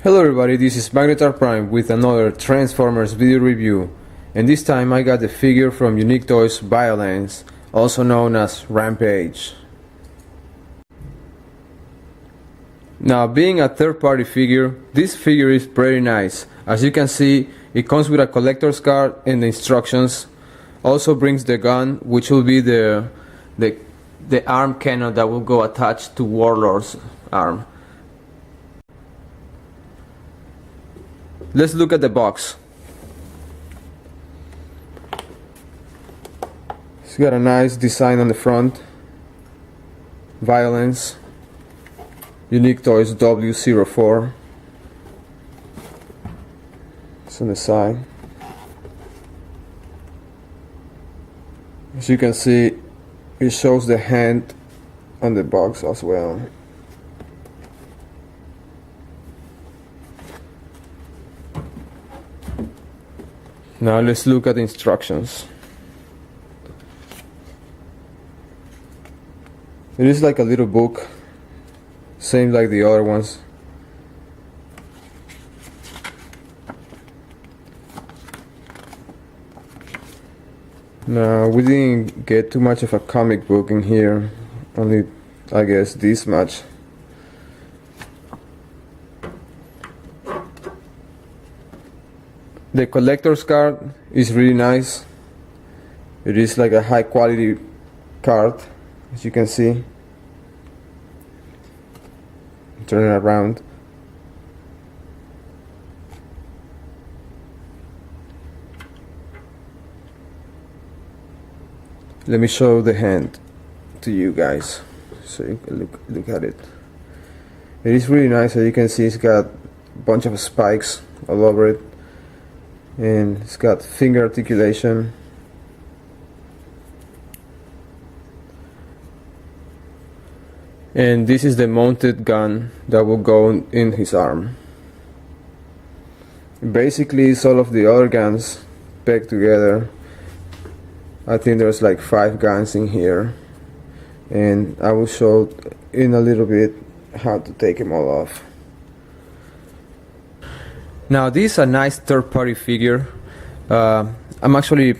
Hello everybody, this is Magnetar Prime with another Transformers video review, and this time I got the figure from Unique Toys Violence, also known as Rampage. Now, being a third-party figure, this figure is pretty nice. As you can see, it comes with a collector's card and the instructions. Also brings the gun, which will be the arm cannon that will go attached to Warlord's arm. Let's look at the box. It's got a nice design on the front. Violence. Unique Toys W04. It's on the side. As you can see, it shows the hand on the box as well. Now let's look at the instructions. It is like a little book, same like the other ones. Now, we didn't get too much of a comic book in here, only I guess this much. The collector's card is really nice. It is like a high quality card, as you can see. Turn it around. Let me show the hand to you guys so you can look at it. It is really nice. As you can see, it's got a bunch of spikes all over it, and it's got finger articulation. And this is the mounted gun that will go in his arm. Basically, it's all of the other guns pegged together. I think there's like 5 guns in here, and I will show in a little bit how to take them all off. Now, this is a nice third-party figure. I'm actually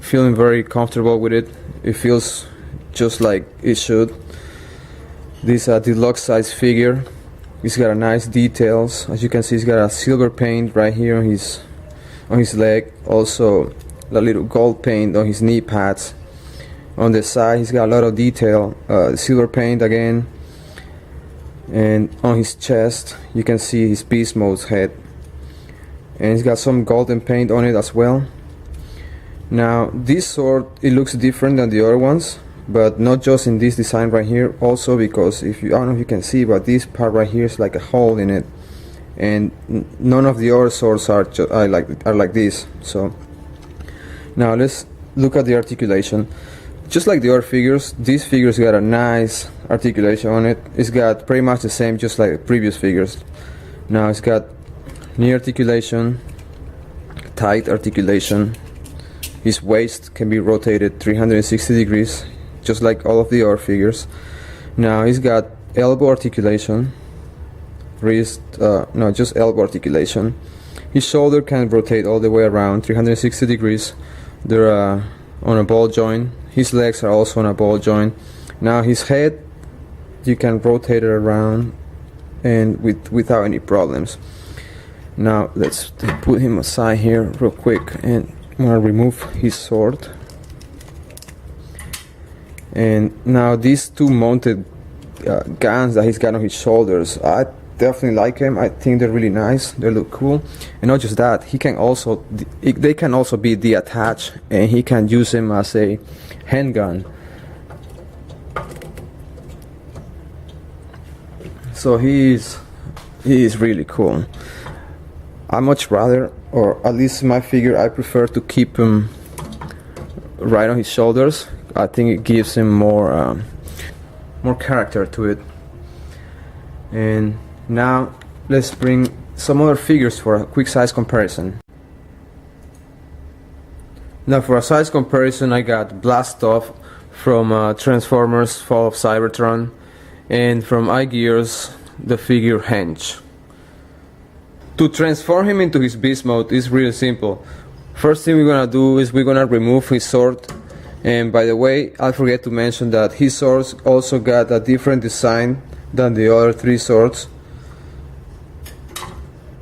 feeling very comfortable with it. It feels just like it should. This is a deluxe size figure. It's got a nice details. As you can see, it's got a silver paint right here on his leg. Also, a little gold paint on his knee pads. On the side, he's got a lot of detail. Silver paint again. And on his chest, you can see his beast mode's head, and he's got some golden paint on it as well. Now, this sword, it looks different than the other ones, but not just in this design right here, also because I don't know if you can see, but this part right here is like a hole in it, and none of the other swords are like this. So now let's look at the articulation. Just like the other figures, this figure's got a nice articulation on it. It's got pretty much the same, just like the previous figures. Now it's got knee articulation, tight articulation. His waist can be rotated 360 degrees, just like all of the other figures. Now he's got elbow articulation, wrist, no, just elbow articulation. His shoulder can rotate all the way around 360 degrees. They're on a ball joint. His legs are also on a ball joint. Now his head, you can rotate it around and without any problems. Now let's put him aside here real quick, and I'm gonna remove his sword. And now these 2 mounted guns that he's got on his shoulders, I definitely like them. I think they're really nice. They look cool. And not just that, they can also be detached, and he can use them as a handgun. So he is really cool. I much rather, or at least my figure, I prefer to keep him right on his shoulders. I think it gives him more character to it. And now let's bring some other figures for a quick size comparison. Now, for a size comparison, I got Blastoff from Transformers Fall of Cybertron, and from iGears, the figure Henge. To transform him into his beast mode is really simple. First thing we're gonna do is we're gonna remove his sword. And by the way, I forget to mention that his swords also got a different design than the other 3 swords.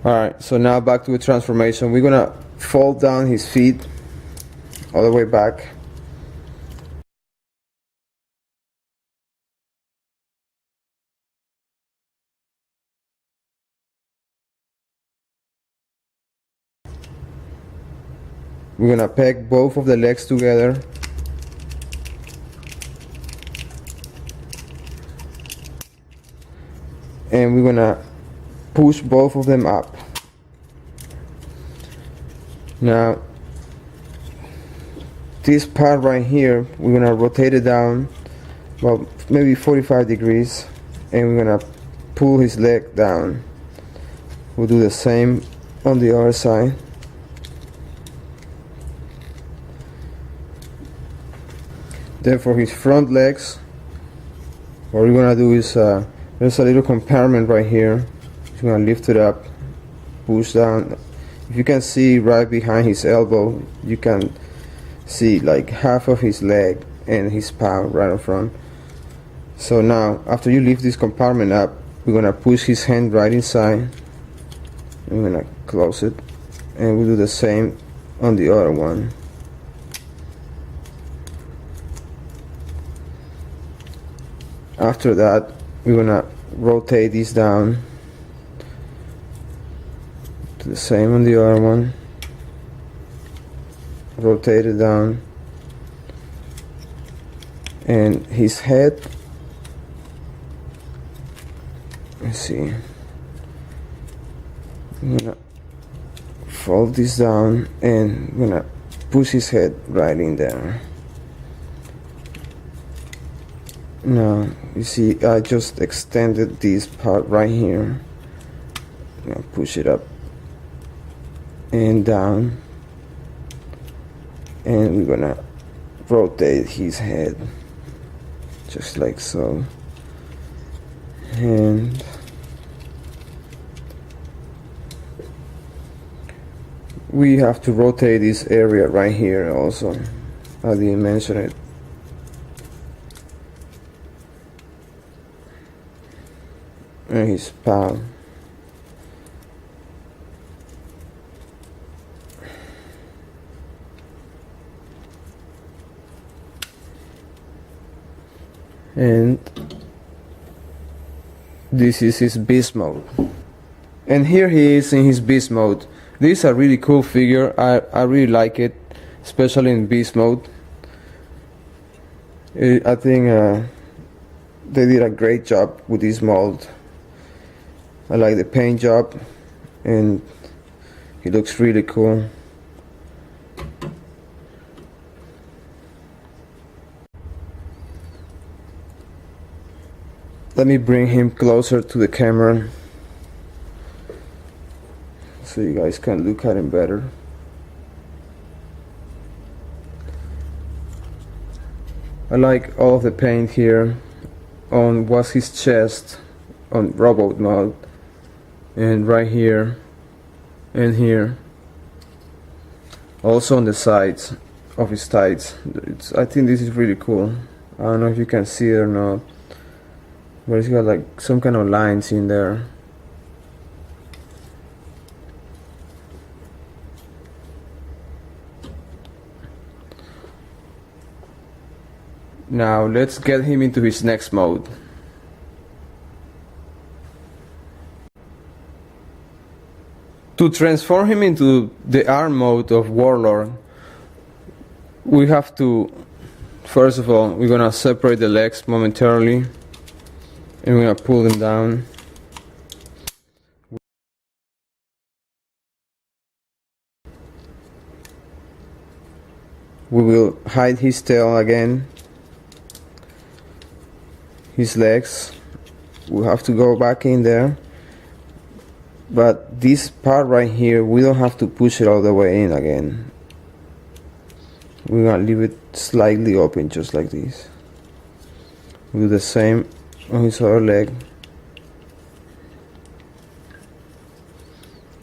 Alright, so now back to the transformation. We're gonna fold down his feet all the way back. We're gonna peg both of the legs together. And we're gonna push both of them up. Now, this part right here, we're gonna rotate it down about maybe 45 degrees, and we're gonna pull his leg down. We'll do the same on the other side. Then for his front legs, what we're gonna do is there's a little compartment right here. We're gonna lift it up, push down. If you can see right behind his elbow, you can see like half of his leg and his palm right in front. So now, after you lift this compartment up, we're gonna push his hand right inside. I'm gonna close it, and we'll do the same on the other one. After that, we're gonna rotate these down. Do the same on the other one. Rotate it down. And his head, let's see. I'm gonna fold this down and I'm gonna push his head right in there. Now, you see, I just extended this part right here. I'm gonna push it up and down, and we're gonna rotate his head just like so. And we have to rotate this area right here also. I didn't mention it. And his palm. And this is his beast mode. And here he is in his beast mode. This is a really cool figure. I really like it, especially in beast mode. I think they did a great job with this mold. I like the paint job, and he looks really cool. Let me bring him closer to the camera so you guys can look at him better. I like all of the paint here on what's his chest on robot mode, and right here and here, also on the sides of his tights. I think this is really cool. I don't know if you can see it or not, but it's got like some kind of lines in there. Now let's get him into his next mode. To transform him into the arm mode of Warlord, we have to, first of all, we're gonna separate the legs momentarily, and we're gonna pull them down. We will hide his tail again, his legs. We have to go back in there. But this part right here, we don't have to push it all the way in again. We're gonna leave it slightly open, just like this. We'll do the same on his other leg.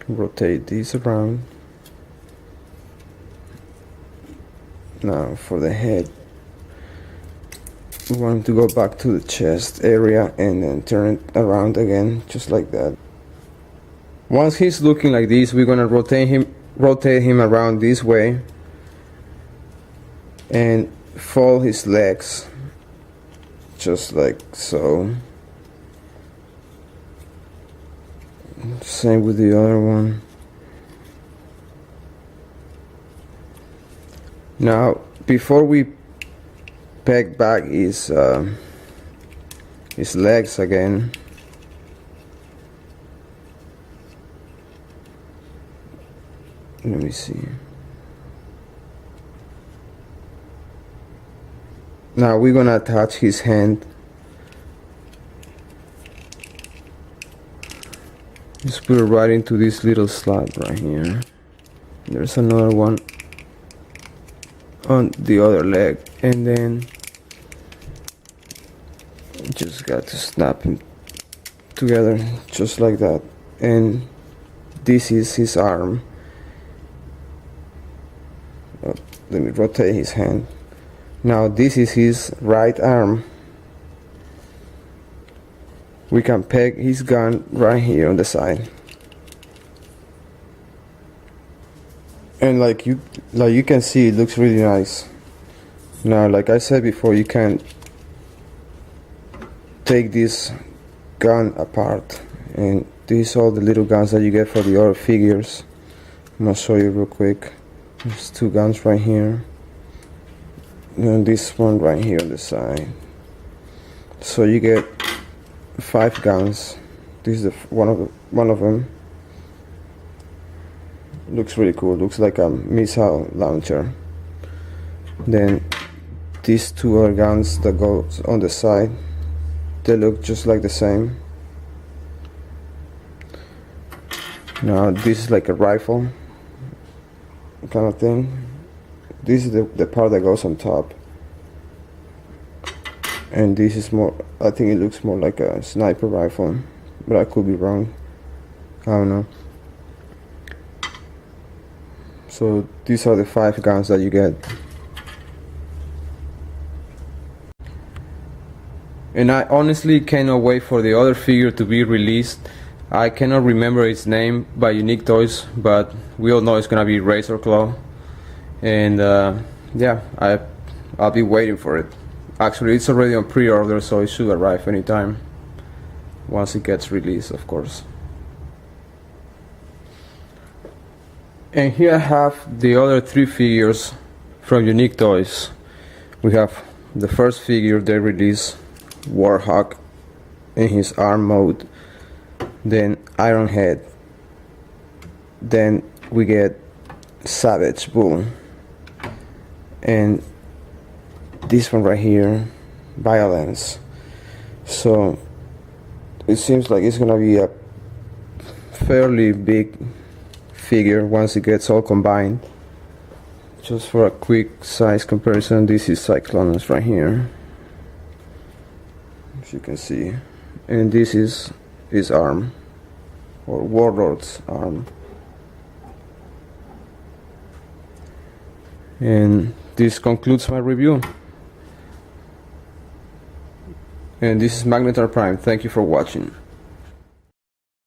rotate this around. Now for the head, we want to go back to the chest area and then turn it around again, just like that. Once he's looking like this, we're gonna rotate him around this way and fold his legs, just like so. Same with the other one. Now, before we peg back his legs again, let me see. Now we're gonna attach his hand. Just put it right into this little slot right here. There's another one on the other leg, and then just got to snap him together just like that. And this is his arm. Let me rotate his hand. Now this is his right arm. We can peg his gun right here on the side, and like you can see, it looks really nice. Now, like I said before, you can take this gun apart, and these are all the little guns that you get for the other figures. I'm gonna show you real quick. There's two guns right here, and this one right here on the side. So you get 5 guns. This is one of them. Looks really cool. Looks like a missile launcher. Then these 2 other guns that go on the side, they look just like the same. Now this is like a rifle kind of thing. This is the part that goes on top, and this is more, I think it looks more like a sniper rifle, but I could be wrong. I don't know. So these are the 5 guns that you get. And I honestly cannot wait for the other figure to be released. I cannot remember its name by Unique Toys, but we all know it's gonna be Razor Claw. And yeah, I'll be waiting for it. Actually, it's already on pre-order, so it should arrive anytime once it gets released, of course. And here I have the other 3 figures from Unique Toys. We have the first figure they released, Warhawk in his arm mode, then Ironhead, then we get Savage Bull, and this one right here, Violence. So it seems like it's gonna be a fairly big figure once it gets all combined. Just for a quick size comparison, this is Cyclonus right here, as you can see, and this is his arm, or Warlord's arm. And this concludes my review. And this is Magnetar Prime. Thank you for watching.